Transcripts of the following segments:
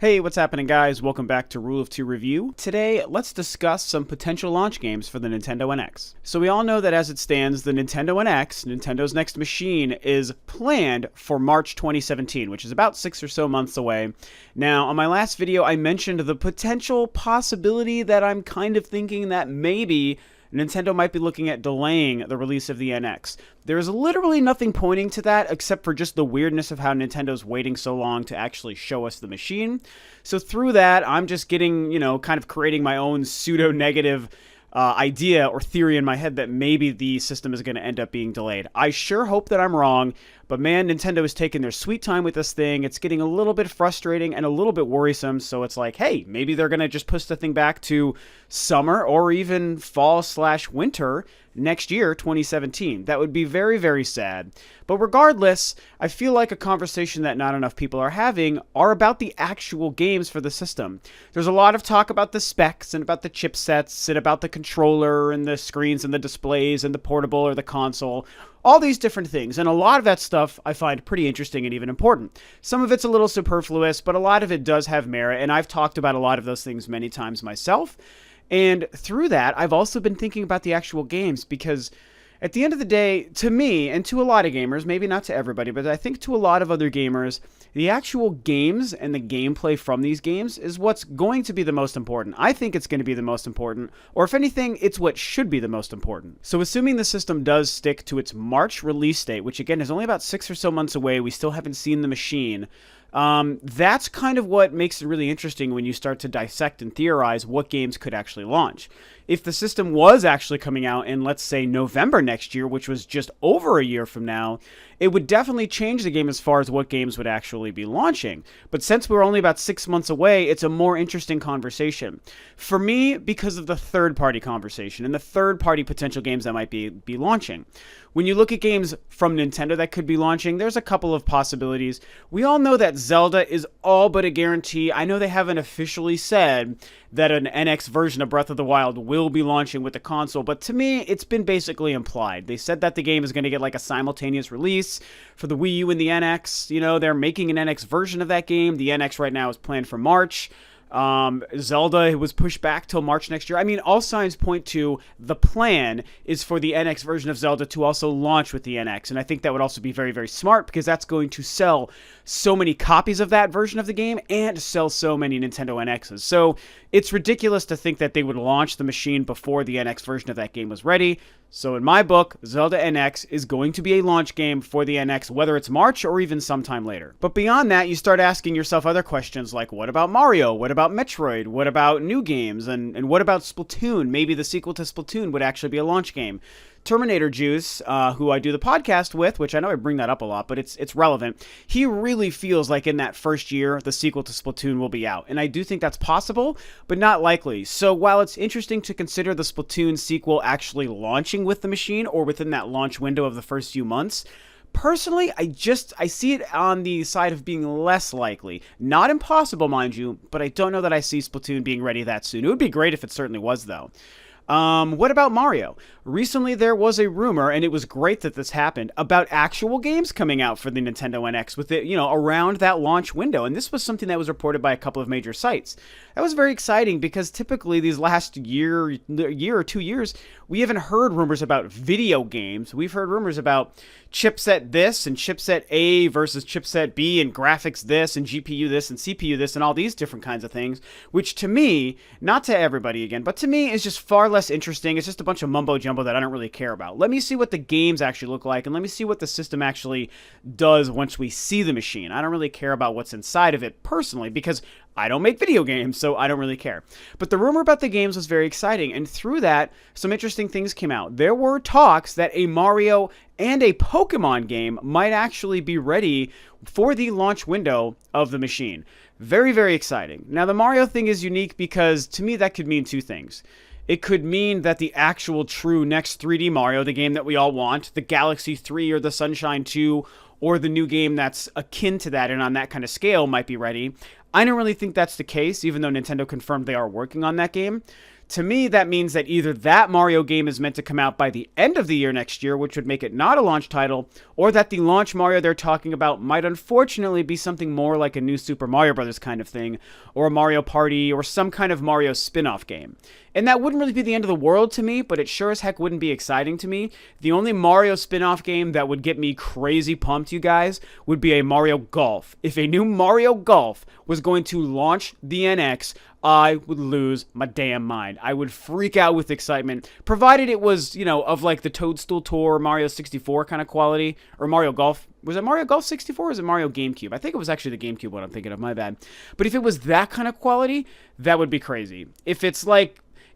Hey, what's happening, guys? Welcome back to Rule of Two Review. Today, let's discuss some potential launch games for the Nintendo NX. So we all know that as it stands, the Nintendo NX, Nintendo's next machine, is planned for March 2017, which is about 6 or so months away. Now, on my last video, I mentioned the potential possibility that I'm kind of thinking that maybe Nintendo might be looking at delaying the release of the NX. There is literally nothing pointing to that except for just the weirdness of how Nintendo's waiting so long to actually show us the machine. So through that, I'm just getting, kind of creating my own pseudo-negative idea or theory in my head that maybe the system is going to end up being delayed. I sure hope that I'm wrong, but man, Nintendo is taking their sweet time with this thing. It's getting a little bit frustrating and a little bit worrisome, so it's like, hey, maybe they're going to just push the thing back to summer or even fall/winter next year, 2017. That would be very, very sad. But regardless, I feel like a conversation that not enough people are having are about the actual games for the system. There's a lot of talk about the specs and about the chipsets and about the controller and the screens and the displays and the portable or the console. All these different things, and a lot of that stuff I find pretty interesting and even important. Some of it's a little superfluous, but a lot of it does have merit, and I've talked about a lot of those things many times myself. And through that, I've also been thinking about the actual games because at the end of the day, to me, and to a lot of gamers, maybe not to everybody, but I think to a lot of other gamers, the actual games and the gameplay from these games is what's going to be the most important. I think it's going to be the most important, or if anything, it's what should be the most important. So assuming the system does stick to its March release date, which again is only about 6 or so months away, we still haven't seen the machine. That's kind of what makes it really interesting when you start to dissect and theorize what games could actually launch. If the system was actually coming out in, let's say, November next year, which was just over a year from now, it would definitely change the game as far as what games would actually be launching. But since we're only about 6 months away, it's a more interesting conversation. For me, because of the third-party conversation and the third-party potential games that might be launching. When you look at games from Nintendo that could be launching, there's a couple of possibilities. We all know that Zelda is all but a guarantee. I know they haven't officially said that an NX version of Breath of the Wild will be launching with the console, but to me, it's been basically implied. They said that the game is going to get like a simultaneous release for the Wii U and the NX. They're making an NX version of that game. The NX right now is planned for March. Zelda was pushed back till March next year. I mean, all signs point to the plan is for the NX version of Zelda to also launch with the NX. And I think that would also be very, very smart because that's going to sell so many copies of that version of the game and sell so many Nintendo NXs. So it's ridiculous to think that they would launch the machine before the NX version of that game was ready. So in my book, Zelda NX is going to be a launch game for the NX, whether it's March or even sometime later. But beyond that, you start asking yourself other questions like, what about Mario? What about Metroid? What about new games? And what about Splatoon? Maybe the sequel to Splatoon would actually be a launch game. Terminator Juice, who I do the podcast with, which I know I bring that up a lot, but it's relevant. He really feels like in that first year, the sequel to Splatoon will be out. And I do think that's possible, but not likely. So while it's interesting to consider the Splatoon sequel actually launching with the machine or within that launch window of the first few months, personally, I see it on the side of being less likely. Not impossible, mind you, but I don't know that I see Splatoon being ready that soon. It would be great if it certainly was, though. What about Mario? Recently there was a rumor, and it was great that this happened, about actual games coming out for the Nintendo NX with it, around that launch window. And this was something that was reported by a couple of major sites. That was very exciting because typically these last year or 2 years, we haven't heard rumors about video games. We've heard rumors about chipset this and chipset A versus chipset B and graphics this and GPU this and CPU this and all these different kinds of things, which to me, not to everybody again, but to me is just far less interesting. It's just a bunch of mumbo jumbo that I don't really care about. Let me see what the games actually look like and let me see what the system actually does once we see the machine. I don't really care about what's inside of it personally because I don't make video games, so I don't really care. But the rumor about the games was very exciting, and through that, some interesting things came out. There were talks that a Mario and a Pokemon game might actually be ready for the launch window of the machine. Very, very exciting. Now, the Mario thing is unique because, to me, that could mean two things. It could mean that the actual true next 3D Mario, the game that we all want, the Galaxy 3 or the Sunshine 2, or the new game that's akin to that and on that kind of scale might be ready. I don't really think that's the case, even though Nintendo confirmed they are working on that game. To me, that means that either that Mario game is meant to come out by the end of the year next year, which would make it not a launch title, or that the launch Mario they're talking about might unfortunately be something more like a new Super Mario Bros. Kind of thing, or a Mario Party, or some kind of Mario spin-off game. And that wouldn't really be the end of the world to me, but it sure as heck wouldn't be exciting to me. The only Mario spin-off game that would get me crazy pumped, you guys, would be a Mario Golf. If a new Mario Golf was going to launch the NX, I would lose my damn mind. I would freak out with excitement, provided it was, of like the Toadstool Tour, Mario 64 kind of quality, or Mario Golf. Was it Mario Golf 64 or was it Mario GameCube? I think it was actually the GameCube one I'm thinking of, my bad. But if it was that kind of quality, that would be crazy.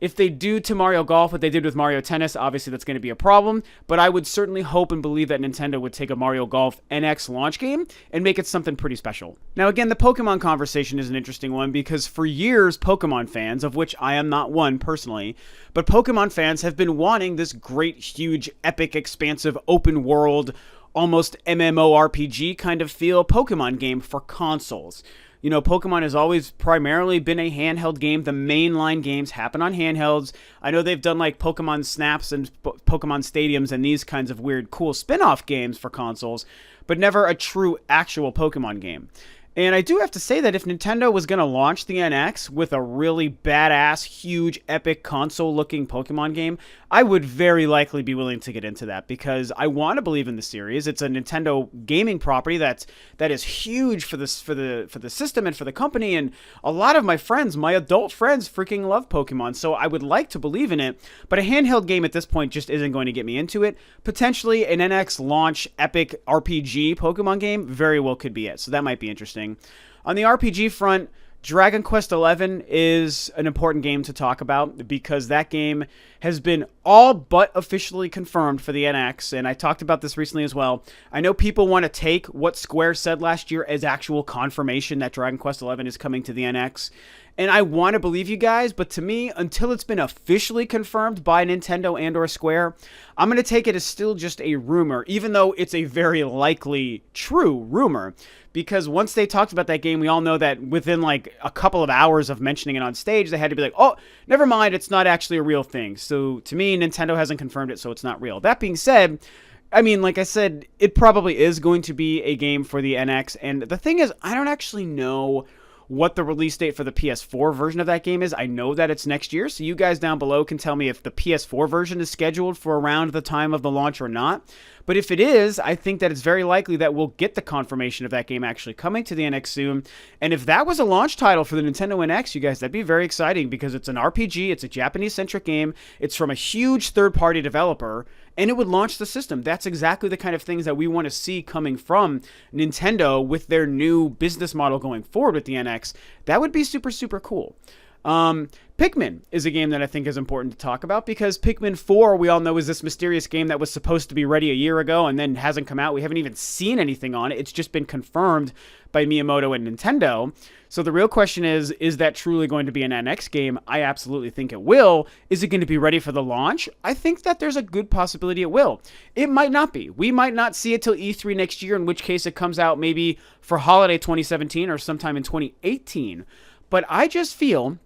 If they do to Mario Golf what they did with Mario Tennis, obviously that's going to be a problem, but I would certainly hope and believe that Nintendo would take a Mario Golf NX launch game and make it something pretty special. Now again, the Pokemon conversation is an interesting one because for years, Pokemon fans, of which I am not one personally, but Pokemon fans have been wanting this great, huge, epic, expansive, open world, almost MMORPG kind of feel Pokemon game for consoles. Pokemon has always primarily been a handheld game. The mainline games happen on handhelds. I know they've done like Pokemon Snaps and Pokemon Stadiums and these kinds of weird, cool spin-off games for consoles, but never a true, actual Pokemon game. And I do have to say that if Nintendo was going to launch the NX with a really badass, huge, epic console-looking Pokemon game, I would very likely be willing to get into that because I want to believe in the series. It's a Nintendo gaming property that is huge for the system and for the company. And a lot of my friends, my adult friends, freaking love Pokemon. So I would like to believe in it. But a handheld game at this point just isn't going to get me into it. Potentially an NX launch epic RPG Pokemon game very well could be it. So that might be interesting. On the RPG front, Dragon Quest XI is an important game to talk about because that game has been all but officially confirmed for the NX, and I talked about this recently as well. I know people want to take what Square said last year as actual confirmation that Dragon Quest XI is coming to the NX, and I want to believe you guys, but to me, until it's been officially confirmed by Nintendo and or Square, I'm going to take it as still just a rumor, even though it's a very likely true rumor. Because once they talked about that game, we all know that within like a couple of hours of mentioning it on stage, they had to be like, oh, never mind, it's not actually a real thing. So to me, Nintendo hasn't confirmed it, so it's not real. That being said, I mean, like I said, it probably is going to be a game for the NX. And the thing is, I don't actually know what the release date for the PS4 version of that game is. I know that it's next year, so you guys down below can tell me if the PS4 version is scheduled for around the time of the launch or not. But if it is, I think that it's very likely that we'll get the confirmation of that game actually coming to the NX soon. And if that was a launch title for the Nintendo NX, you guys, that'd be very exciting because it's an RPG, it's a Japanese-centric game, it's from a huge third-party developer, and it would launch the system. That's exactly the kind of things that we want to see coming from Nintendo with their new business model going forward with the NX. That would be super, super cool. Pikmin is a game that I think is important to talk about because Pikmin 4, we all know, is this mysterious game that was supposed to be ready a year ago and then hasn't come out. We haven't even seen anything on it. It's just been confirmed by Miyamoto and Nintendo. So the real question is that truly going to be an NX game? I absolutely think it will. Is it going to be ready for the launch? I think that there's a good possibility it will. It might not be. We might not see it till E3 next year, in which case it comes out maybe for holiday 2017 or sometime in 2018. But I just feel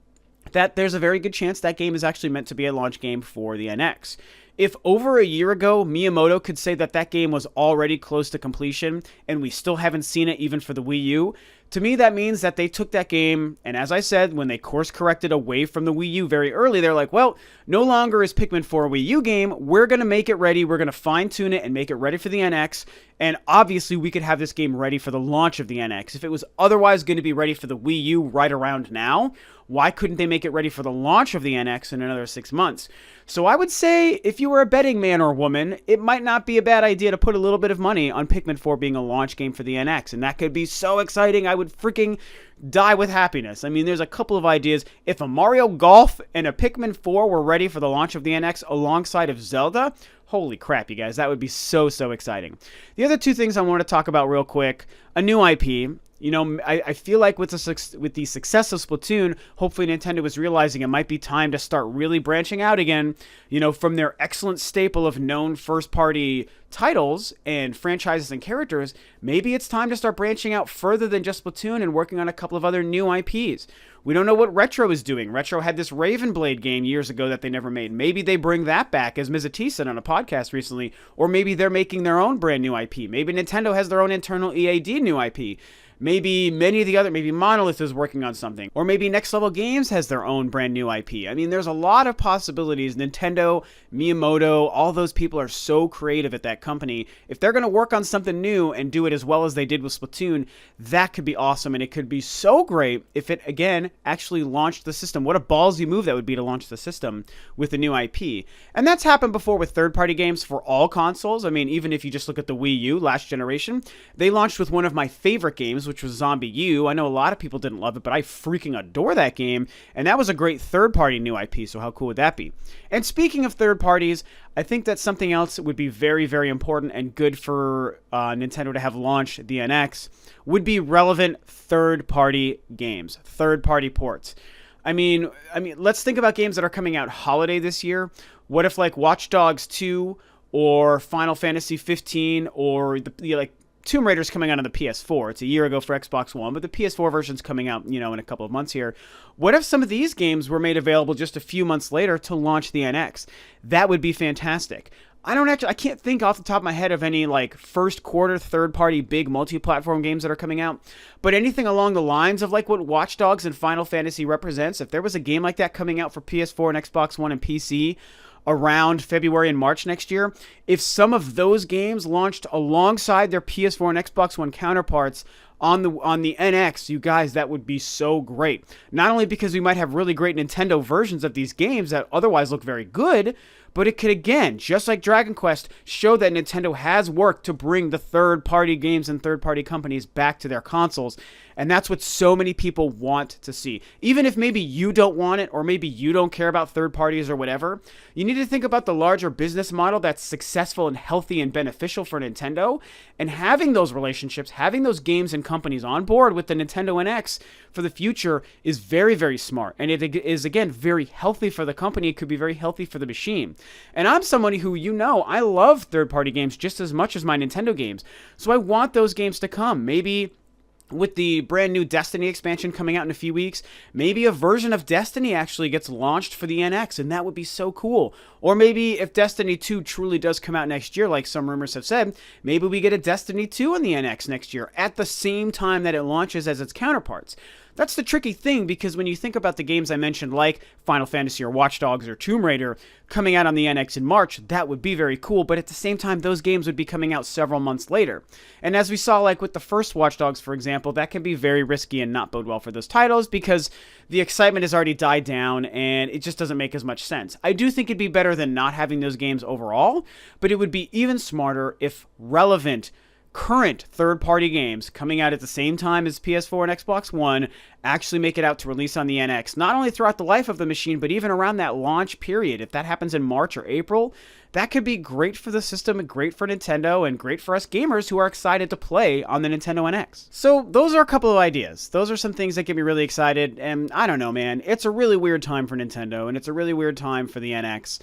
that there's a very good chance that game is actually meant to be a launch game for the NX. If over a year ago, Miyamoto could say that that game was already close to completion, and we still haven't seen it even for the Wii U, to me that means that they took that game, and as I said, when they course-corrected away from the Wii U very early, they're like, well, no longer is Pikmin 4 a Wii U game, we're going to make it ready, we're going to fine-tune it and make it ready for the NX, and obviously we could have this game ready for the launch of the NX. If it was otherwise going to be ready for the Wii U right around now, why couldn't they make it ready for the launch of the NX in another 6 months? So I would say, if you were a betting man or woman, it might not be a bad idea to put a little bit of money on Pikmin 4 being a launch game for the NX, and that could be so exciting, I would freaking die with happiness. I mean, there's a couple of ideas. If a Mario Golf and a Pikmin 4 were ready for the launch of the NX alongside of Zelda, holy crap, you guys, that would be so, so exciting. The other two things I want to talk about real quick, a new IP. You know, I feel like with the success of Splatoon, hopefully Nintendo is realizing it might be time to start really branching out again, you know, from their excellent staple of known first-party titles and franchises and characters, maybe it's time to start branching out further than just Splatoon and working on a couple of other new IPs. We don't know what Retro is doing. Retro had this Raven Blade game years ago that they never made. Maybe they bring that back, as Mizati said on a podcast recently, or maybe they're making their own brand new IP. Maybe Nintendo has their own internal EAD new IP. Maybe maybe Monolith is working on something. Or maybe Next Level Games has their own brand new IP. I mean, there's a lot of possibilities. Nintendo, Miyamoto, all those people are so creative at that company. If they're going to work on something new and do it as well as they did with Splatoon, that could be awesome. And it could be so great if it, again, actually launched the system. What a ballsy move that would be to launch the system with a new IP. And that's happened before with third-party games for all consoles. I mean, even if you just look at the Wii U last generation, they launched with one of my favorite games, which was Zombie U. I know a lot of people didn't love it, but I freaking adore that game, and that was a great third-party new IP, so how cool would that be? And speaking of third parties, I think that something else would be very, very important and good for Nintendo to have launched the NX would be relevant third-party games, third-party ports. I mean, let's think about games that are coming out holiday this year. What if like Watch Dogs 2 or Final Fantasy 15 or like Tomb Raider's coming out on the PS4. It's a year ago for Xbox One, but the PS4 version's coming out, in a couple of months here. What if some of these games were made available just a few months later to launch the NX? That would be fantastic. I can't think off the top of my head of any like first quarter third-party big multi-platform games that are coming out, but anything along the lines of like what Watch Dogs and Final Fantasy represents, if there was a game like that coming out for PS4 and Xbox One and PC around February and March next year, if some of those games launched alongside their PS4 and Xbox One counterparts on the NX, you guys, that would be so great. Not only because we might have really great Nintendo versions of these games that otherwise look very good, but it could, again, just like Dragon Quest, show that Nintendo has worked to bring the third-party games and third-party companies back to their consoles. And that's what so many people want to see. Even if maybe you don't want it, or maybe you don't care about third parties or whatever, you need to think about the larger business model that's successful and healthy and beneficial for Nintendo. And having those relationships, having those games and companies on board with the Nintendo NX for the future is very, very smart. And it is, again, very healthy for the company. It could be very healthy for the machine. And I'm somebody who, I love third-party games just as much as my Nintendo games. So I want those games to come. Maybe with the brand new Destiny expansion coming out in a few weeks, maybe a version of Destiny actually gets launched for the NX, and that would be so cool. Or maybe if Destiny 2 truly does come out next year, like some rumors have said, maybe we get a Destiny 2 on the NX next year at the same time that it launches as its counterparts. That's the tricky thing, because when you think about the games I mentioned, like Final Fantasy or Watch Dogs or Tomb Raider, coming out on the NX in March, that would be very cool, but at the same time, those games would be coming out several months later. And as we saw, like with the first Watch Dogs, for example, that can be very risky and not bode well for those titles, because the excitement has already died down, and it just doesn't make as much sense. I do think it'd be better than not having those games overall, but it would be even smarter if relevant current third-party games coming out at the same time as PS4 and Xbox One actually make it out to release on the NX, not only throughout the life of the machine, but even around that launch period. If that happens in March or April, that could be great for the system and great for Nintendo and great for us gamers who are excited to play on the Nintendo NX. So those are a couple of ideas. Those are some things that get me really excited, and I don't know, man. It's a really weird time for Nintendo, and it's a really weird time for the NX.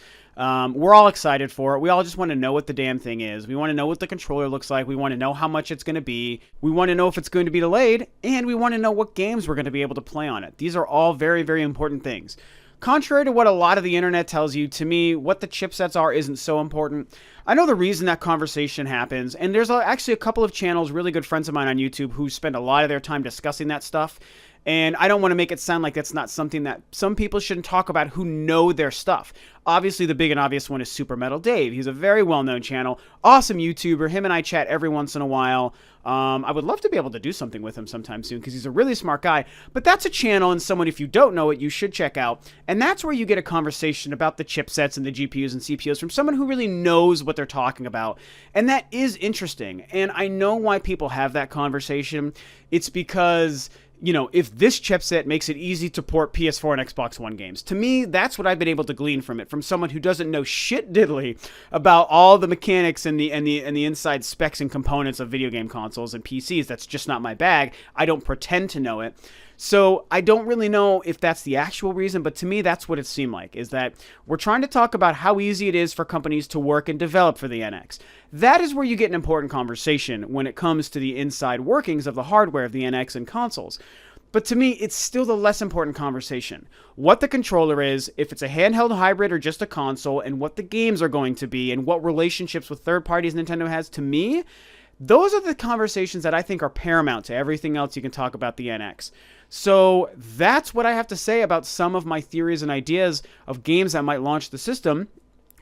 We're all excited for it. We all just want to know what the damn thing is. We want to know what the controller looks like. We want to know how much it's going to be. We want to know if it's going to be delayed, and we want to know what games we're going to be able to play on it. These are all very, very important things. Contrary to what a lot of the internet tells you, to me, what the chipsets are isn't so important. I know the reason that conversation happens, and there's actually a couple of channels, really good friends of mine on YouTube, who spend a lot of their time discussing that stuff. And I don't want to make it sound like that's not something that some people shouldn't talk about who know their stuff. Obviously, the big and obvious one is Super Metal Dave. He's a very well-known channel, awesome YouTuber. Him and I chat every once in a while. I would love to be able to do something with him sometime soon because he's a really smart guy. But that's a channel and someone, if you don't know it, you should check out. And that's where you get a conversation about the chipsets and the GPUs and CPUs from someone who really knows what they're talking about. And that is interesting. And I know why people have that conversation. It's because, if this chipset makes it easy to port PS4 and Xbox One games. To me, that's what I've been able to glean from it, from someone who doesn't know shit diddly about all the mechanics and the inside specs and components of video game consoles and PCs. That's just not my bag. I don't pretend to know it. So I don't really know if that's the actual reason, but to me, that's what it seemed like, is that we're trying to talk about how easy it is for companies to work and develop for the NX. That is where you get an important conversation when it comes to the inside workings of the hardware of the NX and consoles. But to me, it's still the less important conversation. What the controller is, if it's a handheld hybrid or just a console, and what the games are going to be, and what relationships with third parties Nintendo has, to me, those are the conversations that I think are paramount to everything else you can talk about the NX. So that's what I have to say about some of my theories and ideas of games that might launch the system,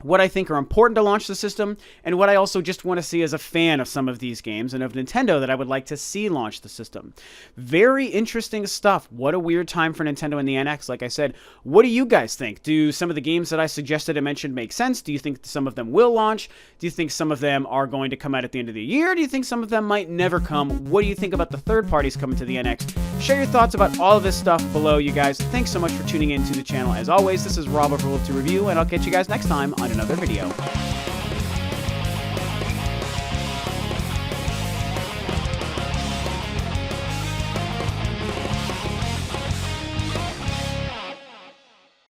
what I think are important to launch the system, and what I also just want to see as a fan of some of these games and of Nintendo that I would like to see launch the system. Very interesting stuff. What a weird time for Nintendo and the NX, like I said. What do you guys think? Do some of the games that I suggested and mentioned make sense? Do you think some of them will launch? Do you think some of them are going to come out at the end of the year? Do you think some of them might never come? What do you think about the third parties coming to the NX? Share your thoughts about all of this stuff below, you guys. Thanks so much for tuning in to the channel. As always, this is Rob of Rule of Two Review, and I'll catch you guys next time on another video.